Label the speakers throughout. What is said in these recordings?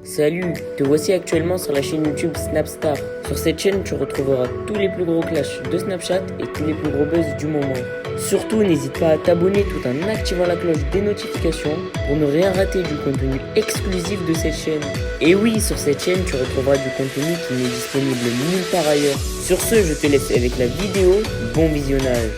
Speaker 1: Salut, te voici actuellement sur la chaîne YouTube Snapstar. Sur cette chaîne, tu retrouveras tous les plus gros clashs de Snapchat et tous les plus gros buzz du moment. Surtout, n'hésite pas à t'abonner tout en activant la cloche des notifications pour ne rien rater du contenu exclusif de cette chaîne. Et oui, sur cette chaîne, tu retrouveras du contenu qui n'est disponible nulle part ailleurs. Sur ce, je te laisse avec la vidéo. Bon visionnage.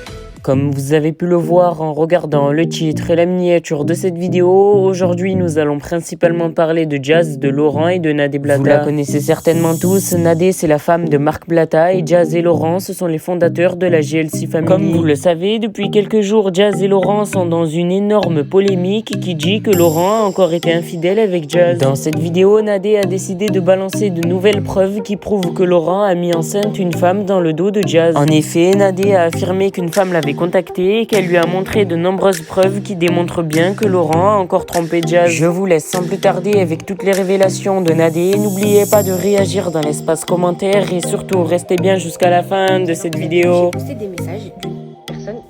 Speaker 1: Comme vous avez pu le voir en regardant le titre et la miniature de cette vidéo, aujourd'hui nous allons principalement parler de Jazz, de Laurent et de Nadé Blata. Vous la connaissez certainement tous, Nadé c'est la femme de Marc Blata et Jazz et Laurent ce sont les fondateurs de la GLC Family. Comme vous le savez, depuis quelques jours, Jazz et Laurent sont dans une énorme polémique qui dit que Laurent a encore été infidèle avec Jazz. Dans cette vidéo, Nadé a décidé de balancer de nouvelles preuves qui prouvent que Laurent a mis enceinte une femme dans le dos de Jazz. En effet, Nadé a affirmé qu'une femme l'avait contacté et qu'elle lui a montré de nombreuses preuves qui démontrent bien que Laurent a encore trompé Jazz. Je vous laisse sans plus tarder avec toutes les révélations de Nadé. N'oubliez pas de réagir dans l'espace commentaire et surtout restez bien jusqu'à la fin de cette vidéo.
Speaker 2: J'ai posté des messages d'une personne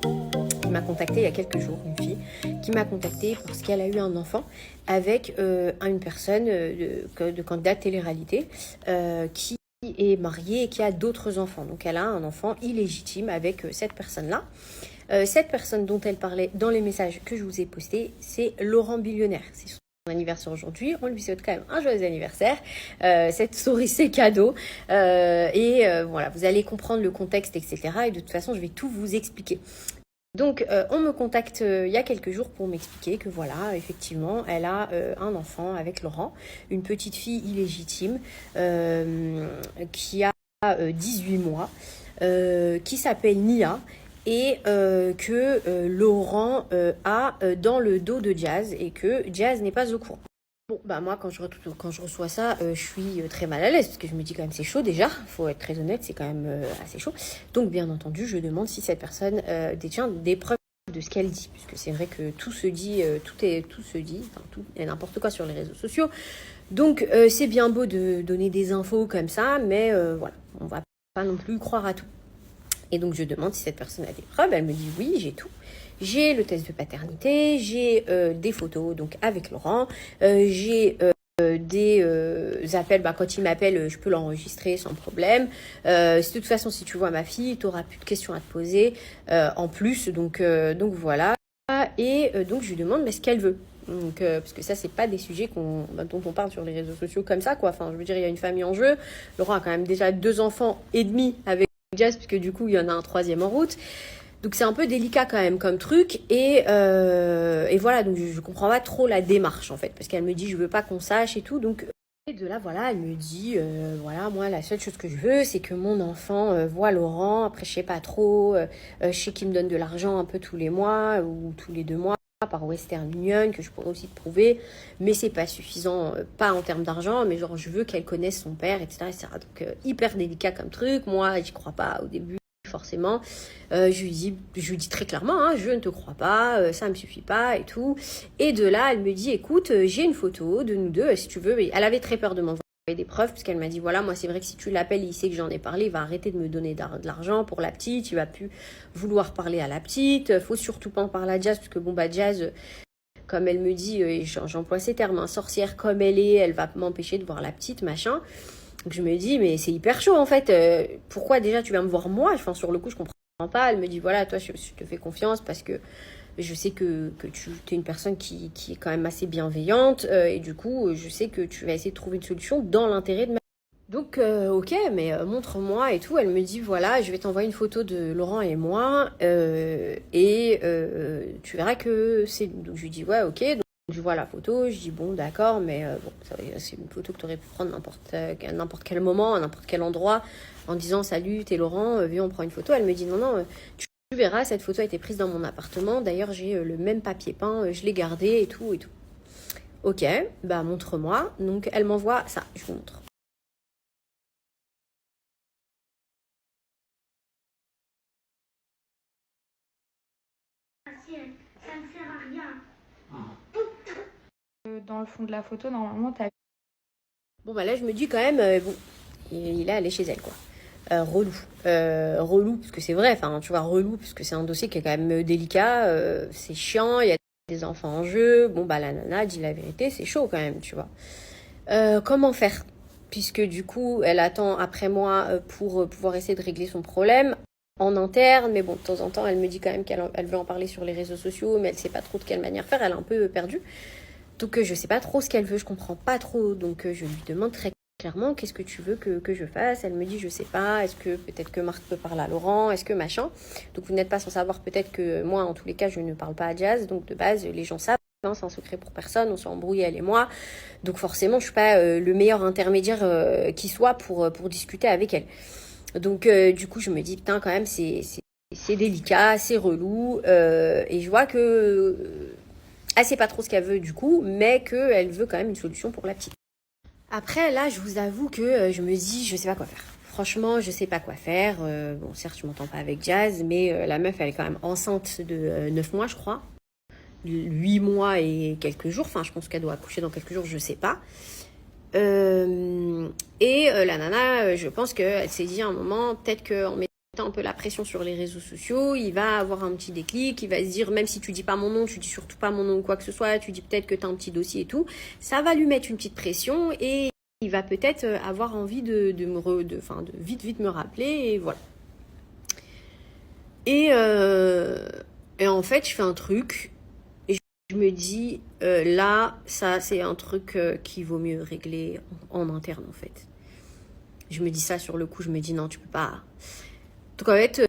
Speaker 2: qui m'a contacté il y a quelques jours, une fille qui m'a contacté parce qu'elle a eu un enfant avec une personne de candidat télé-réalité qui est mariée et qui a d'autres enfants. Donc elle a un enfant illégitime avec cette personne-là. Cette personne dont elle parlait dans les messages que je vous ai postés, c'est Laurent Billionnaire. C'est son anniversaire aujourd'hui. On lui souhaite quand même un joyeux anniversaire. Cette souris, c'est cadeau. Voilà, vous allez comprendre le contexte, etc. Et de toute façon, je vais tout vous expliquer. Donc, on me contacte il y a quelques jours pour m'expliquer que voilà, effectivement, elle a un enfant avec Laurent, une petite fille illégitime qui a 18 mois, qui s'appelle Nia et que Laurent a dans le dos de Jazz et que Jazz n'est pas au courant. Bon, bah moi, quand je reçois ça, je suis très mal à l'aise parce que je me dis quand même c'est chaud déjà, faut être très honnête, c'est quand même assez chaud. Donc, bien entendu, je demande si cette personne détient des preuves de ce qu'elle dit, puisque c'est vrai que tout se dit, tout se dit, enfin tout et n'importe quoi sur les réseaux sociaux. Donc, c'est bien beau de donner des infos comme ça, mais voilà, on va pas non plus croire à tout. Et donc, je demande si cette personne a des preuves. Elle me dit oui, j'ai tout. J'ai le test de paternité, j'ai des photos donc avec Laurent, j'ai des appels, quand il m'appelle, je peux l'enregistrer sans problème. De toute façon, si tu vois ma fille, tu n'auras plus de questions à te poser en plus. Donc voilà. Et donc, je lui demande ce qu'elle veut. Donc, parce que ça, c'est pas des sujets dont on parle sur les réseaux sociaux comme ça, quoi. Enfin, je veux dire, il y a une famille en jeu. Laurent a quand même déjà 2 enfants et demi avec Jazz, puisque du coup, il y en a un 3e en route. Donc c'est un peu délicat quand même comme truc et voilà, donc je comprends pas trop la démarche en fait, parce qu'elle me dit je veux pas qu'on sache et tout, donc et de là voilà, elle me dit voilà, moi la seule chose que je veux c'est que mon enfant voit Laurent. Après je sais pas trop, je sais qu'il me donne de l'argent un peu tous les mois ou tous les 2 mois par Western Union, que je pourrais aussi te prouver, mais c'est pas suffisant, pas en termes d'argent, mais genre je veux qu'elle connaisse son père, etc. Donc hyper délicat comme truc, moi j'y crois pas au début forcément. Je lui dis très clairement, je ne te crois pas, ça me suffit pas et tout. Et de là, elle me dit, écoute, j'ai une photo de nous deux, si tu veux. Et elle avait très peur de m'envoyer des preuves, parce qu'elle m'a dit, voilà, moi c'est vrai que si tu l'appelles, il sait que j'en ai parlé, il va arrêter de me donner de l'argent pour la petite, il va plus vouloir parler à la petite, faut surtout pas en parler à Jazz, parce que Jazz, comme elle me dit, et j'emploie ces termes, sorcière comme elle va m'empêcher de voir la petite, machin. Donc je me dis, mais c'est hyper chaud en fait. Pourquoi déjà tu viens me voir moi? Enfin, sur le coup, je comprends pas. Elle me dit, voilà, toi, je te fais confiance parce que je sais que tu es une personne qui est quand même assez bienveillante. Et du coup, je sais que tu vas essayer de trouver une solution dans l'intérêt de ma... Donc, ok, mais montre-moi et tout. Elle me dit, voilà, je vais t'envoyer une photo de Laurent et moi. Tu verras que c'est... Donc, je lui dis, ouais, ok. Je vois la photo, je dis bon d'accord, mais c'est une photo que tu aurais pu prendre à n'importe quel moment, à n'importe quel endroit, en disant salut, t'es Laurent, viens on prend une photo. Elle me dit non, tu verras, cette photo a été prise dans mon appartement, d'ailleurs j'ai le même papier peint, je l'ai gardé et tout. Ok, bah montre-moi. Donc elle m'envoie ça, je vous montre.
Speaker 3: Ça ne sert à rien.
Speaker 4: Dans le fond de la photo, normalement, t'as...
Speaker 2: Bon bah là je me dis quand même, bon, il est allé chez elle quoi. Relou, parce que c'est vrai, enfin tu vois, relou, parce que c'est un dossier qui est quand même délicat, c'est chiant, il y a des enfants en jeu, bon bah la nana dit la vérité, c'est chaud quand même, tu vois. Comment faire? Puisque du coup, elle attend après moi pour pouvoir essayer de régler son problème en interne. Mais bon, de temps en temps, elle me dit quand même qu'elle veut en parler sur les réseaux sociaux, mais elle sait pas trop de quelle manière faire. Elle est un peu perdue. Donc, je sais pas trop ce qu'elle veut, je comprends pas trop. Donc, je lui demande très clairement, qu'est-ce que tu veux que je fasse? Elle me dit, je sais pas, est-ce que peut-être que Marc peut parler à Laurent, est-ce que machin? Donc, vous n'êtes pas sans savoir peut-être que moi, en tous les cas, je ne parle pas à Jazz. Donc, de base, les gens savent. C'est un secret pour personne, on s'est embrouillé elle et moi, donc forcément je suis pas le meilleur intermédiaire qui soit pour discuter avec elle. Donc du coup je me dis putain quand même c'est délicat, c'est relou, et je vois que elle sait pas trop ce qu'elle veut du coup, mais qu'elle veut quand même une solution pour la petite. Après là je vous avoue que je me dis je sais pas quoi faire. Franchement, je sais pas quoi faire. Bon, certes, je m'entends pas avec Jazz, mais la meuf, elle est quand même enceinte de 9 mois, je crois. 8 mois et quelques jours. Enfin, je pense qu'elle doit accoucher dans quelques jours, je sais pas. La nana, je pense qu'elle s'est dit à un moment, peut-être qu'en mettant un peu la pression sur les réseaux sociaux, il va avoir un petit déclic, il va se dire, même si tu dis pas mon nom, tu dis surtout pas mon nom ou quoi que ce soit, tu dis peut-être que t'as un petit dossier et tout, ça va lui mettre une petite pression et il va peut-être avoir envie de vite me rappeler et voilà. Et en fait, je fais un truc. Je me dis, là, ça, c'est un truc qu'il vaut mieux régler en interne, en fait. Je me dis ça sur le coup, je me dis, non, tu peux pas. Donc, en fait,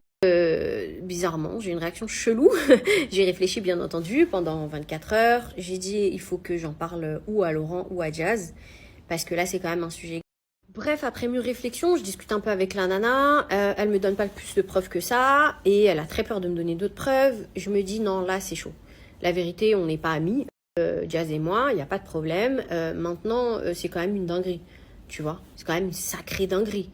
Speaker 2: bizarrement, j'ai une réaction chelou. J'ai réfléchi, bien entendu, pendant 24 heures. J'ai dit, il faut que j'en parle ou à Laurent ou à Jazz, parce que là, c'est quand même un sujet. Bref, après mûre réflexion, je discute un peu avec la nana. Elle me donne pas plus de preuves que ça, et elle a très peur de me donner d'autres preuves. Je me dis, non, là, c'est chaud. La vérité, on n'est pas amis, Jazz et moi, il n'y a pas de problème. Maintenant, c'est quand même une dinguerie, tu vois. C'est quand même une sacrée dinguerie.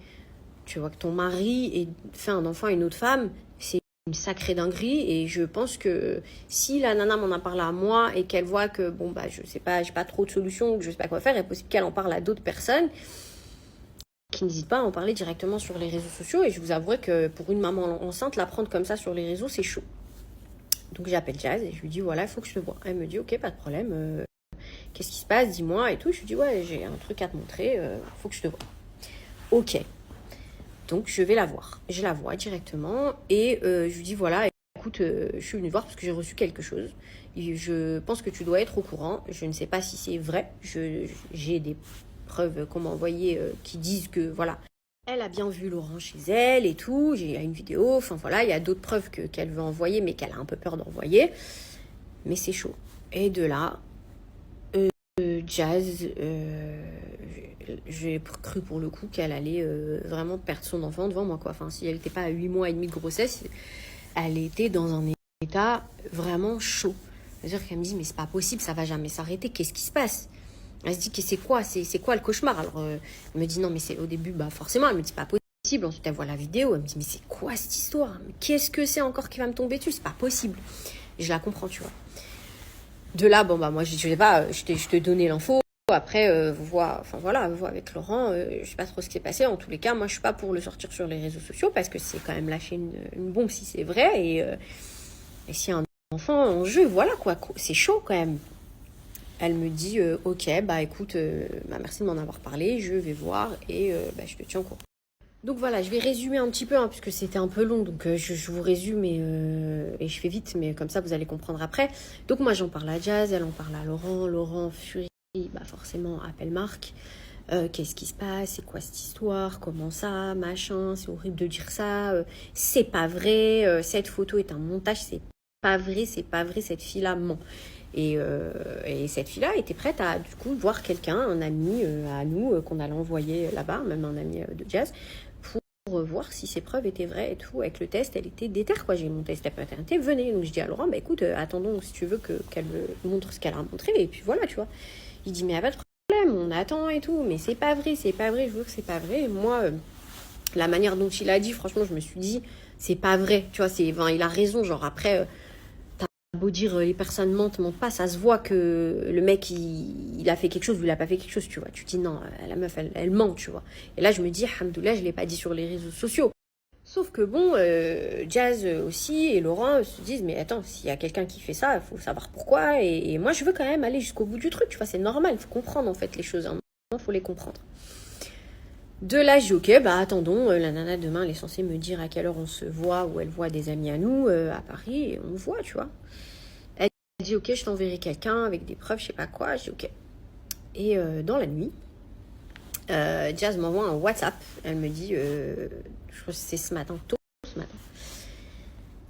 Speaker 2: Tu vois, que ton mari fait un enfant à une autre femme, c'est une sacrée dinguerie. Et je pense que si la nana m'en a parlé à moi et qu'elle voit que, bon, bah, je sais pas, j'ai pas trop de solutions, que je sais pas quoi faire, il est possible qu'elle en parle à d'autres personnes qui n'hésitent pas à en parler directement sur les réseaux sociaux. Et je vous avouerai que pour une maman enceinte, la prendre comme ça sur les réseaux, c'est chaud. Donc j'appelle Jazz et je lui dis voilà, il faut que je te voie. Elle me dit ok, pas de problème, qu'est-ce qui se passe, dis-moi et tout. Je lui dis ouais, j'ai un truc à te montrer, faut que je te voie. Ok, donc je vais la voir. Je la vois directement et je lui dis voilà, écoute, je suis venue voir parce que j'ai reçu quelque chose. Et je pense que tu dois être au courant. Je ne sais pas si c'est vrai. J'ai des preuves qu'on m'a envoyées qui disent que voilà. Elle a bien vu Laurent chez elle et tout, j'ai une vidéo, enfin voilà, il y a d'autres preuves qu'elle veut envoyer mais qu'elle a un peu peur d'envoyer. Mais c'est chaud. Et de là, Jazz, j'ai cru pour le coup qu'elle allait vraiment perdre son enfant devant moi, quoi. Enfin, si elle n'était pas à 8 mois et demi de grossesse, elle était dans un état vraiment chaud. C'est-à-dire qu'elle me dit, mais c'est pas possible, ça va jamais s'arrêter, qu'est-ce qui se passe? Elle se dit que c'est quoi le cauchemar? Alors elle me dit non mais c'est au début bah forcément elle me dit pas possible, ensuite elle voit la vidéo, elle me dit mais c'est quoi cette histoire? Mais qu'est-ce que c'est encore qui va me tomber dessus? C'est pas possible. Et je la comprends, tu vois. De là bon bah moi je sais pas, je t'ai donné l'info. Après vois avec Laurent, je sais pas trop ce qui s'est passé. En tous les cas moi je suis pas pour le sortir sur les réseaux sociaux parce que c'est quand même lâcher une bombe si c'est vrai et s'il y a un enfant en jeu, voilà quoi, c'est chaud quand même. Elle me dit ok, bah écoute, merci de m'en avoir parlé, je vais voir et je te tiens au courant. Donc voilà, je vais résumer un petit peu, hein, puisque c'était un peu long, donc je vous résume et je fais vite, mais comme ça vous allez comprendre après. Donc moi j'en parle à Jazz, elle en parle à Laurent furie, bah forcément appelle Marc. Qu'est-ce qui se passe, c'est quoi cette histoire, comment ça, machin, c'est horrible de dire ça, c'est pas vrai, cette photo est un montage, c'est pas vrai, cette fille-là ment. Et cette fille-là était prête à du coup voir quelqu'un, un ami à nous qu'on allait envoyer là-bas, même un ami de Jazz, pour voir si ses preuves étaient vraies et tout. Avec le test, elle était déterre quoi. J'ai mon test de paternité, venez. Donc je dis à Laurent, bah écoute, attendons si tu veux qu'elle me montre ce qu'elle a montré et puis voilà, tu vois. Il dit mais y a pas de problème, on attend et tout, mais c'est pas vrai, je veux que c'est pas vrai. Et moi, la manière dont il a dit, franchement, je me suis dit c'est pas vrai, tu vois. Il a raison, genre après. Beau dire les personnes mentent pas, ça se voit que le mec il a fait quelque chose ou il a pas fait quelque chose, tu vois. Tu te dis non, la meuf elle ment, tu vois. Et là je me dis alhamdoulilah, je l'ai pas dit sur les réseaux sociaux. Sauf que bon, Jazz aussi et Laurent se disent mais attends, s'il y a quelqu'un qui fait ça, il faut savoir pourquoi et moi je veux quand même aller jusqu'au bout du truc, tu vois, c'est normal, il faut comprendre en fait les choses. À un moment, faut les comprendre. De là, je dis ok, bah attendons, la nana demain, elle est censée me dire à quelle heure on se voit ou elle voit des amis à nous à Paris et on voit, tu vois. Elle dit ok, je t'enverrai quelqu'un avec des preuves, je sais pas quoi. Je dis ok. Et dans la nuit, Jazz m'envoie un WhatsApp. Elle me dit, je crois que c'est ce matin, tôt ce matin.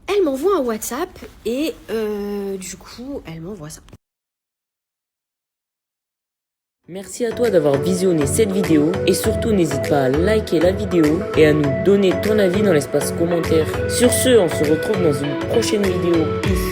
Speaker 2: Elle m'envoie un WhatsApp et du coup, elle m'envoie ça.
Speaker 1: Merci à toi d'avoir visionné cette vidéo et surtout n'hésite pas à liker la vidéo et à nous donner ton avis dans l'espace commentaire. Sur ce, on se retrouve dans une prochaine vidéo. Peace.